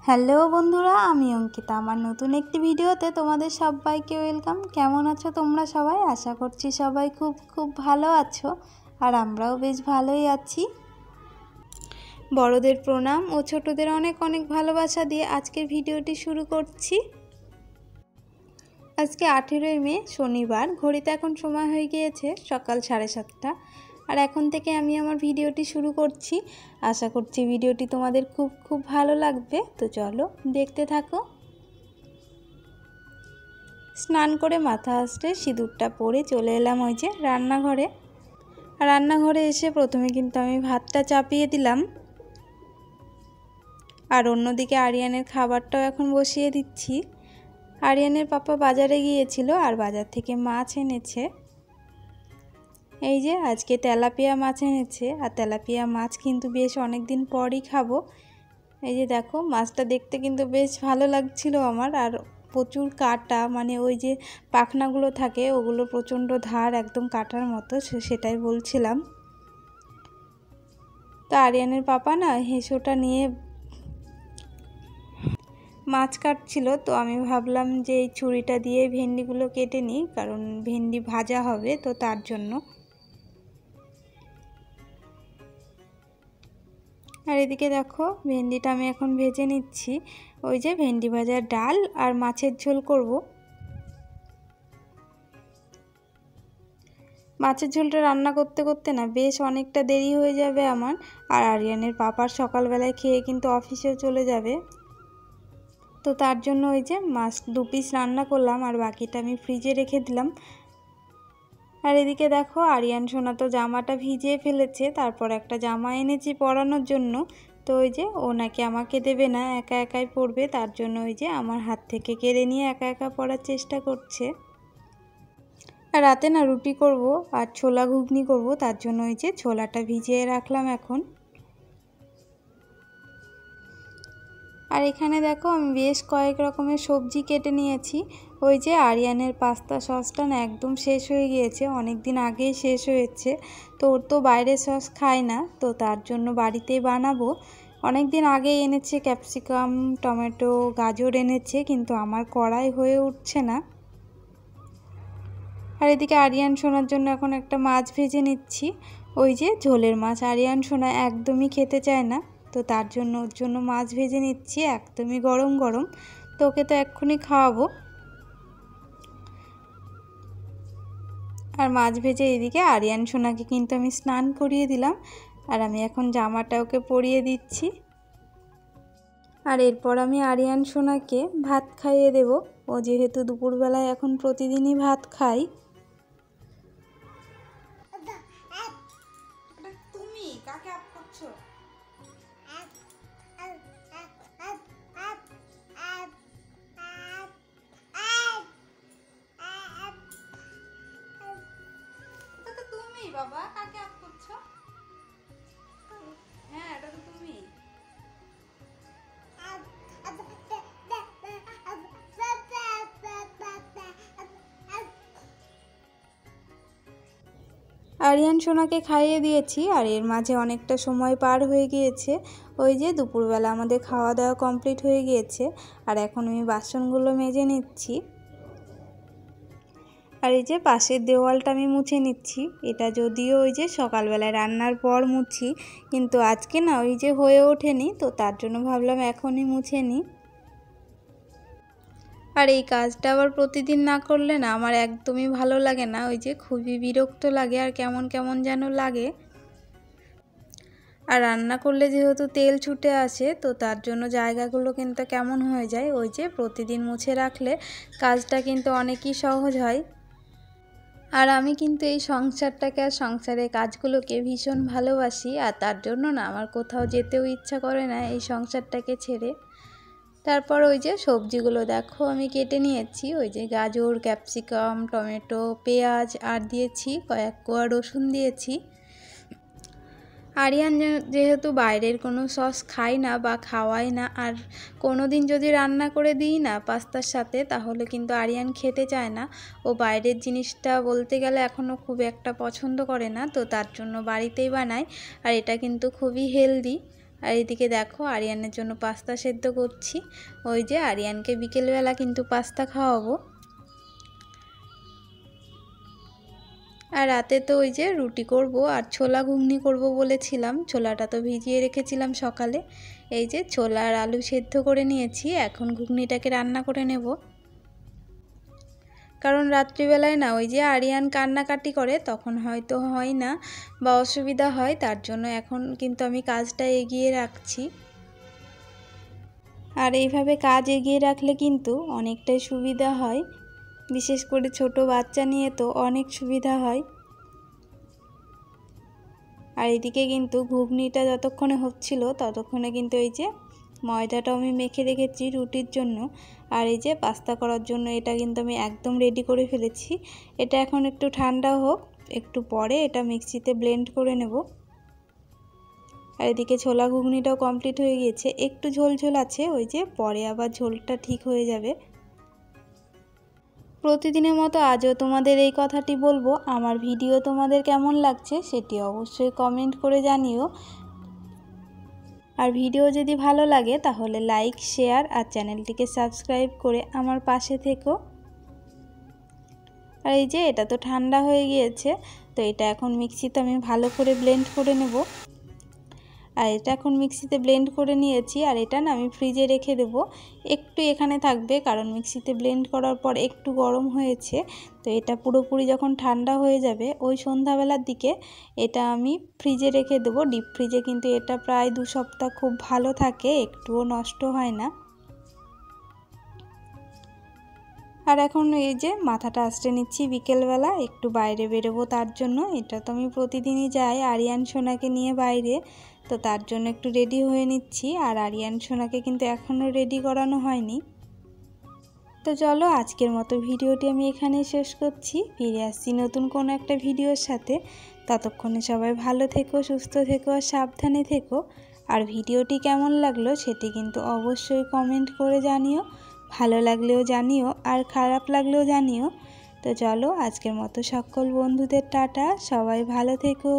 Hello বন্ধুরা, আমি অঙ্কিতা। আমার নতুন একটি ভিডিওতে তোমাদের সবাইকে ওয়েলকাম। কেমন আছো তোমরা সবাই? আশা করছি সবাই খুব খুব ভালো আছো, আর আমরাও বেশ ভালোই আছি। বড়দের প্রণাম ও ছোটদের অনেক অনেক ভালোবাসা দিয়ে আজকের ভিডিওটি শুরু করছি। আজকে 18ই মে শনিবার। ঘড়িতে এখন সময় হয়ে গিয়েছে সকাল 7:30, আর এখন থেকে আমি আমার ভিডিওটি শুরু করছি। আশা করছি ভিডিওটি তোমাদের খুব খুব ভালো লাগবে। তো চলো দেখতে থাকো। স্নান করে মাথা আসতে সিঁদুরটা পরে চলে এলাম ওই যে রান্নাঘরে। আর রান্নাঘরে এসে প্রথমে কিন্তু আমি ভাতটা চাপিয়ে দিলাম, আর অন্যদিকে আরিয়ানের খাবারটাও এখন বসিয়ে দিচ্ছি। আরিয়ানের পাপা বাজারে গিয়েছিল, আর বাজার থেকে মাছ এনেছে। এই যে আজকে তেলাপিয়া মাছ এনেছে, আর তেলাপিয়া মাছ কিন্তু বেশ অনেক দিন পরই খাবো। এই যে দেখো, মাছটা দেখতে কিন্তু বেশ ভালো লাগছিল আমার, আর প্রচুর কাটা, মানে ওই যে পাখনাগুলো থাকে ওগুলো প্রচণ্ড ধার, একদম কাটার মতো, সেটাই বলছিলাম। তো আরিয়ানের পাপা না হেঁসোটা নিয়ে মাছ কাটছিল, তো আমি ভাবলাম যে এই ছুরিটা দিয়ে ভেন্ডিগুলো কেটে নিই, কারণ ভেন্ডি ভাজা হবে, তো তার জন্য। আর এদিকে দেখো, ভেন্ডিটা আমি এখন ভেজে নিচ্ছি। ওই যে ভেন্ডি ভাজার ডাল আর মাছের ঝোল করব। মাছের ঝোলটা রান্না করতে করতে না বেশ অনেকটা দেরি হয়ে যাবে আমার, আর আরিয়ানের পাপার সকালবেলায় খেয়ে কিন্তু অফিসেও চলে যাবে। তো তার জন্য ওই যে মাছ 2 পিস রান্না করলাম, আর বাকিটা আমি ফ্রিজে রেখে দিলাম। আর এদিকে দেখো, আরিয়ান সোনা তো জামাটা ভিজিয়ে ফেলেছে, তারপর একটা জামা এনেছি পরানোর জন্য। তো ওই যে ও নাকি আমাকে দেবে না, একা একাই পরবে, তার জন্য ওই যে আমার হাত থেকে কেড়ে নিয়ে একা একা পরার চেষ্টা করছে। আর রাতে না রুটি করব আর ছোলা ঘুগনি করব, তার জন্য ওই যে ছোলাটা ভিজিয়ে রাখলাম এখন। আর এখানে দেখো, আমি বেশ কয়েক রকমের সবজি কেটে নিয়েছি। ওই যে আরিয়ানের পাস্তা সসটা না একদম শেষ হয়ে গিয়েছে, অনেক দিন আগেই শেষ হয়েছে। তো ওর তো বাইরের সস খায় না, তো তার জন্য বাড়িতেই বানাবো। অনেক দিন আগেই এনেছে, ক্যাপসিকাম, টমেটো, গাজর এনেছে, কিন্তু আমার কড়াই হয়ে উঠছে না। আর এদিকে আরিয়ান সোনার জন্য এখন একটা মাছ ভেজে নিচ্ছি। ওই যে ঝোলের মাছ আরিয়ান সোনা একদমই খেতে চায় না, তো তার জন্য ওর জন্য মাছ ভেজে নিচ্ছি, একদমই গরম গরম। তো ওকে তো এক্ষুনি খাওয়াবো। আর মাছ ভেজে এদিকে আরিয়ান সোনাকে কিন্তু আমি স্নান করিয়ে দিলাম, আর আমি এখন জামাটা ওকে পরিয়ে দিচ্ছি। আর এরপর আমি আরিয়ান সোনাকে ভাত খাইয়ে দেব। ও যেহেতু দুপুরবেলায় এখন প্রতিদিনই ভাত খাই। তুমি কাকে আপ করছো? তুমি বাবা কাকে আপ করছো? হ্যাঁ, এটা তো তুমি। আরিয়ান সোনাকে খাইয়ে দিয়েছি, আর এর মাঝে অনেকটা সময় পার হয়ে গিয়েছে। ওই যে দুপুরবেলা আমাদের খাওয়া দাওয়া কমপ্লিট হয়ে গিয়েছে, আর এখন আমি বাসনগুলো মেজে নিচ্ছি। আর এই যে পাশের দেওয়ালটা আমি মুছে নিচ্ছি। এটা যদিও ওই যে সকালবেলায় রান্নার পর মুছি, কিন্তু আজকে না ওই যে হয়ে ওঠেনি, তো তার জন্য ভাবলাম এখনই মুছে নিই। আর এই কাজটা আবার প্রতিদিন না করলে না আমার একদমই ভালো লাগে না, ওই যে খুবই বিরক্ত লাগে, আর কেমন কেমন যেন লাগে। আর রান্না করলে যেহেতু তেল ছুটে আসে, তো তার জন্য জায়গাগুলো কিন্তু কেমন হয়ে যায়। ওই যে প্রতিদিন মুছে রাখলে কাজটা কিন্তু অনেকই সহজ হয়। আর আমি কিন্তু এই সংসারটাকে আর সংসারের কাজগুলোকে ভীষণ ভালোবাসি, আর তার জন্য না আমার কোথাও যেতেও ইচ্ছা করে না এই সংসারটাকে ছেড়ে। তারপর ওই যে সবজিগুলো দেখো আমি কেটে নিয়েছি। ওই যে গাজর, ক্যাপসিকাম, টমেটো, পেঁয়াজ, আর দিয়েছি কয়েক কোয়া রসুন দিয়েছি। আরিয়ান যেহেতু বাইরের কোনো সস খায় না বা খাওয়ায় না, আর কোনো দিন যদি রান্না করে দিই না পাস্তার সাথে, তাহলে কিন্তু আরিয়ান খেতে চায় না। ও বাইরের জিনিসটা বলতে গেলে এখনও খুব একটা পছন্দ করে না, তো তার জন্য বাড়িতেই বানাই। আর এটা কিন্তু খুবই হেলদি। আর এদিকে দেখো আরিয়ানের জন্য পাস্তা সেদ্ধ করছি। ওই যে আরিয়ানকে বিকেলবেলা কিন্তু পাস্তা খাওয়াবো। আর রাতে তো ওই যে রুটি করব আর ছোলা ঘুগনি করব বলেছিলাম। ছোলাটা তো ভিজিয়ে রেখেছিলাম সকালে। এই যে ছোলা আর আলু সেদ্ধ করে নিয়েছি, এখন ঘুগনিটাকে রান্না করে নেব। কারণ রাত্রিবেলায় না ওই যে আরিয়ান কান্নাকাটি করে, তখন হয়তো হয় না বা অসুবিধা হয়, তার জন্য এখন কিন্তু আমি কাজটা এগিয়ে রাখছি। আর এইভাবে কাজ এগিয়ে রাখলে কিন্তু অনেকটাই সুবিধা হয়, বিশেষ করে ছোট বাচ্চা নিয়ে তো অনেক সুবিধা হয়। আর এদিকে কিন্তু ঘুগনিটা যতক্ষণে হচ্ছিল ততক্ষণে কিন্তু এই যে ময়দাটাও আমি মেখে রেখেছি রুটির জন্য। আর এই যে পাস্তা করার জন্য এটা কিন্তু আমি একদম রেডি করে ফেলেছি। এটা এখন একটু ঠান্ডা হোক, একটু পরে এটা মিক্সিতে ব্লেন্ড করে নেব। আর এদিকে ছোলা ঘুগনিটাও কমপ্লিট হয়ে গিয়েছে, একটু ঝোল ঝোল আছে, ওই যে পরে আবার ঝোলটা ঠিক হয়ে যাবে। প্রতিদিনের মতো আজও তোমাদের এই কথাটি বলবো, আমার ভিডিও তোমাদের কেমন লাগছে সেটি অবশ্যই কমেন্ট করে জানিও। আর ভিডিও যদি ভালো লাগে তাহলে লাইক, শেয়ার আর চ্যানেলটিকে সাবস্ক্রাইব করে আমার পাশে থেকো। আর এই যে এটা তো ঠান্ডা হয়ে গিয়েছে, তো এটা এখন মিক্সিতে আমি ভালো করে ব্লেন্ড করে নেব। আর এটা এখন মিক্সিতে ব্লেন্ড করে নিয়েছি, আর এটা না আমি ফ্রিজে রেখে দেব, একটু এখানে থাকবে, কারণ মিক্সিতে ব্লেন্ড করার পর একটু গরম হয়েছে। তো এটা পুরোপুরি যখন ঠান্ডা হয়ে যাবে ওই সন্ধ্যাবেলার দিকে এটা আমি ফ্রিজে রেখে দেবো। ডিপ ফ্রিজে কিন্তু এটা প্রায় 2 সপ্তাহ খুব ভালো থাকে, একটুও নষ্ট হয় না। আর এখন এই যে মাথাটা আঁচড়ে নিচ্ছি, বিকেলবেলা একটু বাইরে বেরোবো, তার জন্য। এটা তো আমি প্রতিদিনই যাই আরিয়ান সোনাকে নিয়ে বাইরে, তো তার জন্য একটু রেডি হয়ে নিচ্ছি। আর আরিয়ান সোনাকে কিন্তু এখনও রেডি করানো হয়নি। তো চলো আজকের মতো ভিডিওটি আমি এখানেই শেষ করছি, ফিরে আসছি নতুন কোনো একটা ভিডিওর সাথে। ততক্ষণে সবাই ভালো থেকো, সুস্থ থেকো আর সাবধানে থেকো। আর ভিডিওটি কেমন লাগলো সেটি কিন্তু অবশ্যই কমেন্ট করে জানিও, ভালো লাগলেও জানিও আর খারাপ লাগলেও জানিও। তো চলো আজকের মতো সকল বন্ধুদের টাটা, সবাই ভালো থেকো।